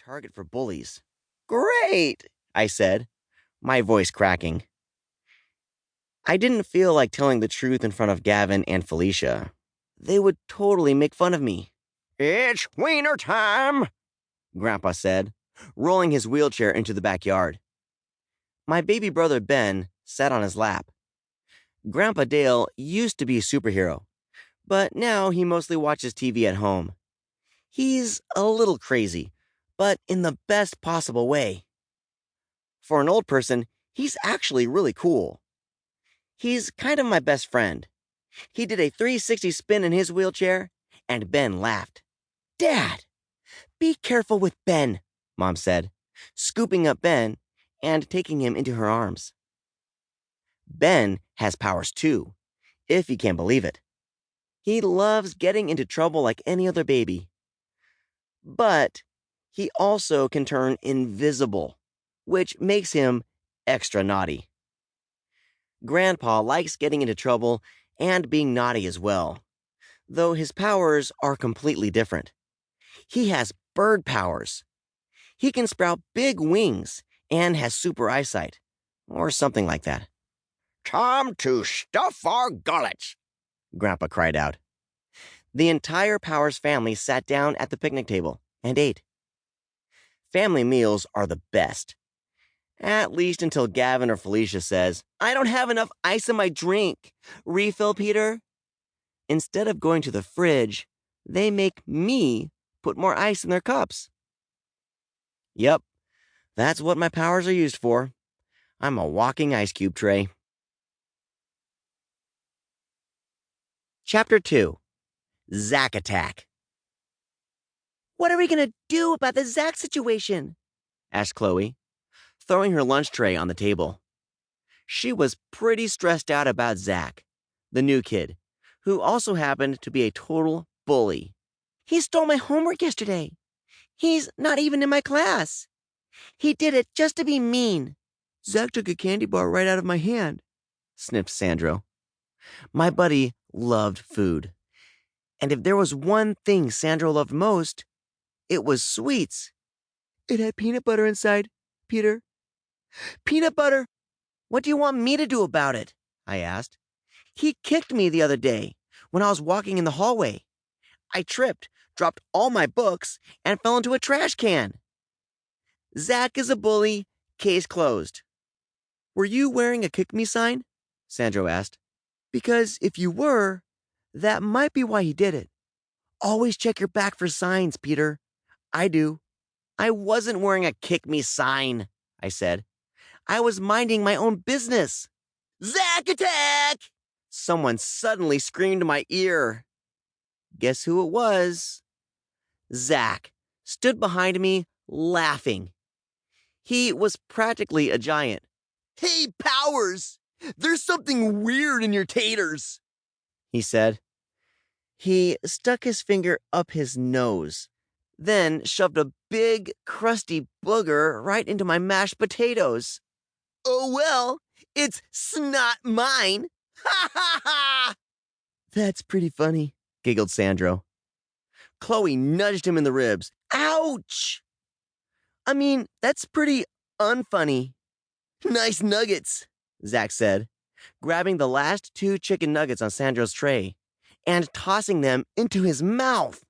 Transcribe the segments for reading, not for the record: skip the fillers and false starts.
target for bullies. Great, I said, my voice cracking. I didn't feel like telling the truth in front of Gavin and Felicia. They would totally make fun of me. It's wiener time, Grandpa said, rolling his wheelchair into the backyard. My baby brother Ben sat on his lap. Grandpa Dale used to be a superhero, but now he mostly watches TV at home. He's a little crazy, but in the best possible way. For an old person, he's actually really cool. He's kind of my best friend. He did a 360 spin in his wheelchair, and Ben laughed. Dad, be careful with Ben, Mom said, scooping up Ben and taking him into her arms. Ben has powers too, if you can believe it. He loves getting into trouble like any other baby. But he also can turn invisible, which makes him extra naughty. Grandpa likes getting into trouble and being naughty as well, though his powers are completely different. He has bird powers. He can sprout big wings and has super eyesight, or something like that. Time to stuff our gullets, Grandpa cried out. The entire Powers family sat down at the picnic table and ate. Family meals are the best. At least until Gavin or Felicia says, I don't have enough ice in my drink. Refill, Peter? Instead of going to the fridge, they make me put more ice in their cups. Yep, that's what my powers are used for. I'm a walking ice cube tray. Chapter 2. Zach Attack. What are we going to do about the Zach situation? Asked Chloe, throwing her lunch tray on the table. She was pretty stressed out about Zach, the new kid, who also happened to be a total bully. He stole my homework yesterday. He's not even in my class. He did it just to be mean. Zach took a candy bar right out of my hand, sniffed Sandro. My buddy loved food. And if there was one thing Sandro loved most, it was sweets. It had peanut butter inside, Peter. Peanut butter? What do you want me to do about it? I asked. He kicked me the other day when I was walking in the hallway. I tripped, dropped all my books, and fell into a trash can. Zach is a bully, case closed. Were you wearing a kick me sign? Sandro asked. Because if you were, that might be why he did it. Always check your back for signs, Peter. I do. I wasn't wearing a kick me sign, I said. I was minding my own business. Zach Attack! Someone suddenly screamed in my ear. Guess who it was? Zach stood behind me, laughing. He was practically a giant. Hey, Powers! There's something weird in your taters, he said. He stuck his finger up his nose, then shoved a big, crusty booger right into my mashed potatoes. Oh well, it's not mine. Ha ha ha! That's pretty funny, giggled Sandro. Chloe nudged him in the ribs. Ouch! I mean, that's pretty unfunny. Nice nuggets, Zach said, grabbing the last 2 chicken nuggets on Sandro's tray and tossing them into his mouth.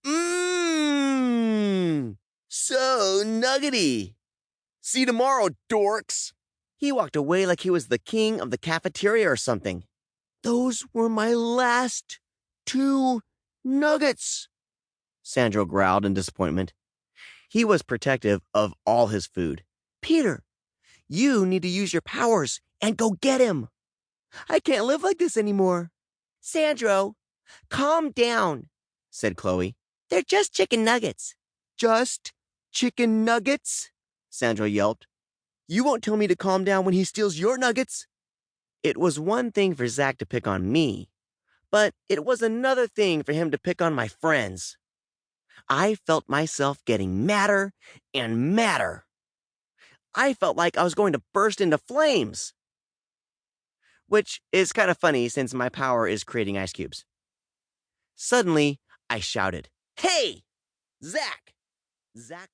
Mmm! So nuggety! See you tomorrow, dorks! He walked away like he was the king of the cafeteria or something. Those were my last 2 nuggets, Sandro growled in disappointment. He was protective of all his food. Peter, you need to use your powers and go get him. I can't live like this anymore. Sandro, calm down, said Chloe. They're just chicken nuggets. Just chicken nuggets? Sandro yelped. You won't tell me to calm down when he steals your nuggets. It was one thing for Zach to pick on me, but it was another thing for him to pick on my friends. I felt myself getting madder and madder. I felt like I was going to burst into flames. Which is kind of funny since my power is creating ice cubes. Suddenly, I shouted, Hey! Zach! Zach